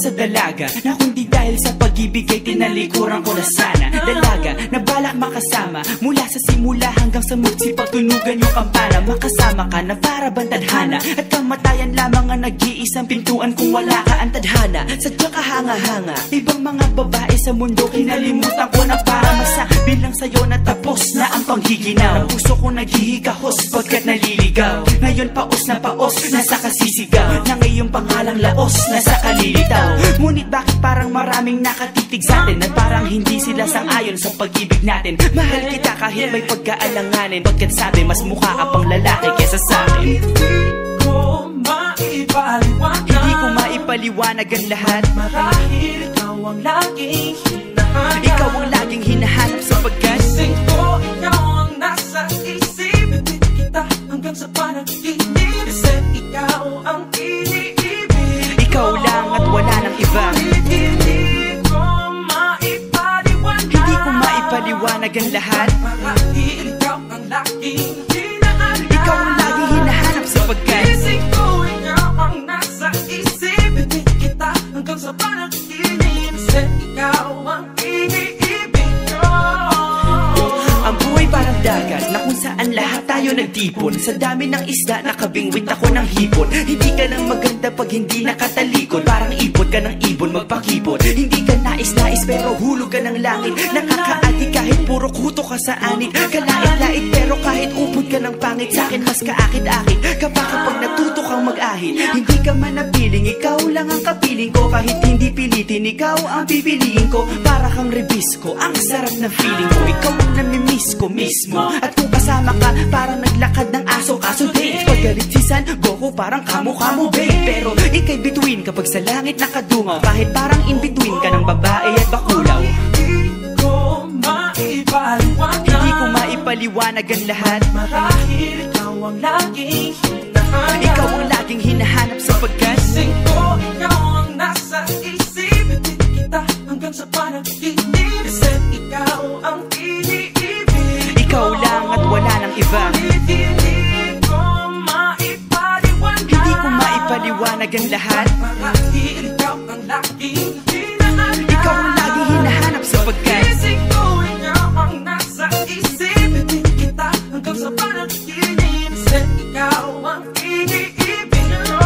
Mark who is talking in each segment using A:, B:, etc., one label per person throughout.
A: Sa dalaga na kundi dahil sa pag-ibig ay tinalikuran ko na sana. Dalaga na balak makasama mula sa simula hanggang sa magsipag tunugan yung kampana. Makasama ka na para bang tadhana at kamatayan lamang ang nag-iisang pintuan kung wala ka ang tadhana. Sadyang kahanga-hanga ibang mga babae sa mundo kinalimutan ko na para masabi lang sa'yo na tapos na ang panggiginaw. Ang puso ko naghihikahos pagkat naliligaw. Ngayon paos na paos nasa kasisigaw na ngayong pangalang laos nasa kalilitaw. Ngunit bakit parang maraming nakatitig sa atin at parang hindi sila sang-ayon sa pag-ibig natin. Mahal kita kahit may pagkaalanganin, pagkat sabi mas mukha ka pang lalaki kesa sa'kin. Hindi ko maipaliwanag ang lahat.
B: Marahil ikaw ang laging hinahanap.
A: Ikaw ang laging hinahanap sapagkat
B: gising ko, ikaw ang nasa isip. Bitbit kita hanggang sa panaginip. Kasi ikaw ang iniibig.
A: Ikaw lang at wala nang iba.
B: Hindi ko maipaliwanag.
A: Hindi ko maipaliwanag ang lahat.
B: Marahil ikaw ang laging hinahanap.
A: Ikaw ang laging hinahanap sapagkat
B: gising ko, ikaw ang nasa isip. Bitbit kita hanggang sa panaginip. Kasi ikaw ang iniibig ko.
A: ang buhay parang dagat na kung saan lahat tayo nagtipon. Sa dami ng isda nakabingwit ako ng hipon. Hindi ka lang maganda pag hindi nakatalikod. Parang ipon ka ng ibon magpakipon. Hindi ka nais-nais pero hulog ka ng langit. Nakakaati kahit puro kuto ka sa anit. Kalait-lait pero kahit upod ka ng pangit. Sa'kin mas kaakit-akit kapag natuto kang mag-ahit. Hindi ka man napiling, ikaw lang ang kapiling ko. Kahit hindi pilitin, ikaw ang pipiliin ko. Para kang rebisco, ang sarap ng feeling ko. Ikaw ang namimiss ko mismo. At kung kasama ka, parang naglakad ng aso. Kaso date, paggalit si San Goku, parang kamo-kamo babe. Pero ikay between kapag sa langit nakadungaw. Kahit parang in between ka ng babae at bakulaw.
B: Hindi ko maipaliwanag.
A: Hindi ko maipaliwanag ang lahat.
B: Marahil ikaw ang laging hinahanap.
A: Ikaw ang laging hinahanap sapagkat
B: gising ko, ikaw ang nasa isip. Bitbit kita hanggang sa panaginip. Kasi ikaw ang iniibig.
A: ikaw lang at wala nang iba.
B: Hindi ko maipaliwanag.
A: Hindi ko maipaliwanag ang lahat.
B: Marahil ikaw ang laging hinahanap.
A: Ikaw ang laging hinahanap sapagkat
B: gising ko, ikaw ang nasa isip. Bitbit kita hanggang sa panaginip. Kasi ikaw ang iniibig ko.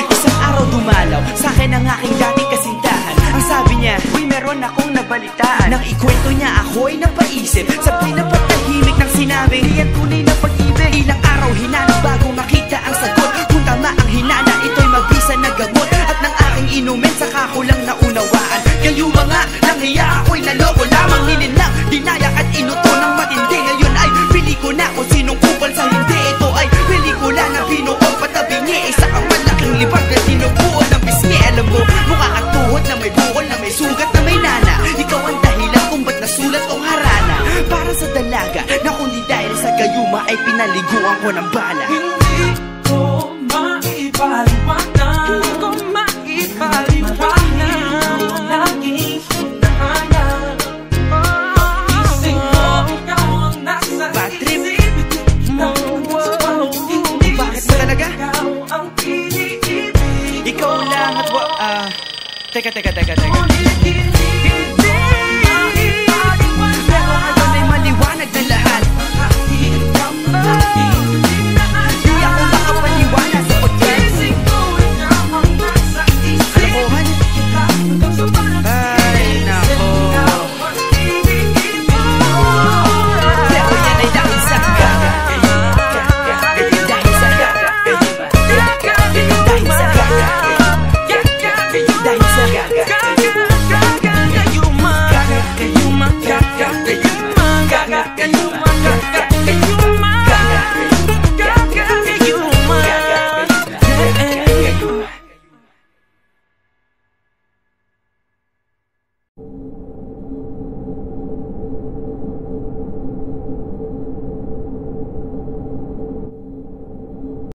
A: isang araw dumalaw sa'kin ang aking dating kasintahan. Ang sabi niya, uy meron akong nabalitaan. Nang ikwento niya ako'y napaisip. Sabay na patahimik nang sinabi, di yan tunay na pag-ibig. Ilang araw hinanap bago makita ang sagot. Kung tama ang hinana, ito'y mabisa na gamot. At nang aking inumin, saka ko lang naunawaan. Kayo mga nanghiya, ako'y naloko lamang. Nilinlang, dinayak at inuto ng matindi. Ngayon ay pili ko na kung sinong kupal sa hindi. Ito ay pelikula na binuong patabingi. Isa kang malaking libag na tinubuan ng pisngi. Alam mo, mukha kang tuhod na may bukol, na may sugat, na may nana. Ikaw ang dahilan kung ba't nasulat o harana. Para sa dalaga na kundi dahil sa gayuma ay pinaliguan ko ng bala.
B: Hindi ko maipaliwanag. Hindi ko maipaliwanag. Ikaw ang laging hinahanap. Gising ko, ikaw ang nasa
A: Bad trip.
B: isip. Bitbit kita hanggang sa panaginip.
A: Bakit ba talaga?
B: Ikaw ang iniibig.
A: Ikaw lang at
B: Ngunit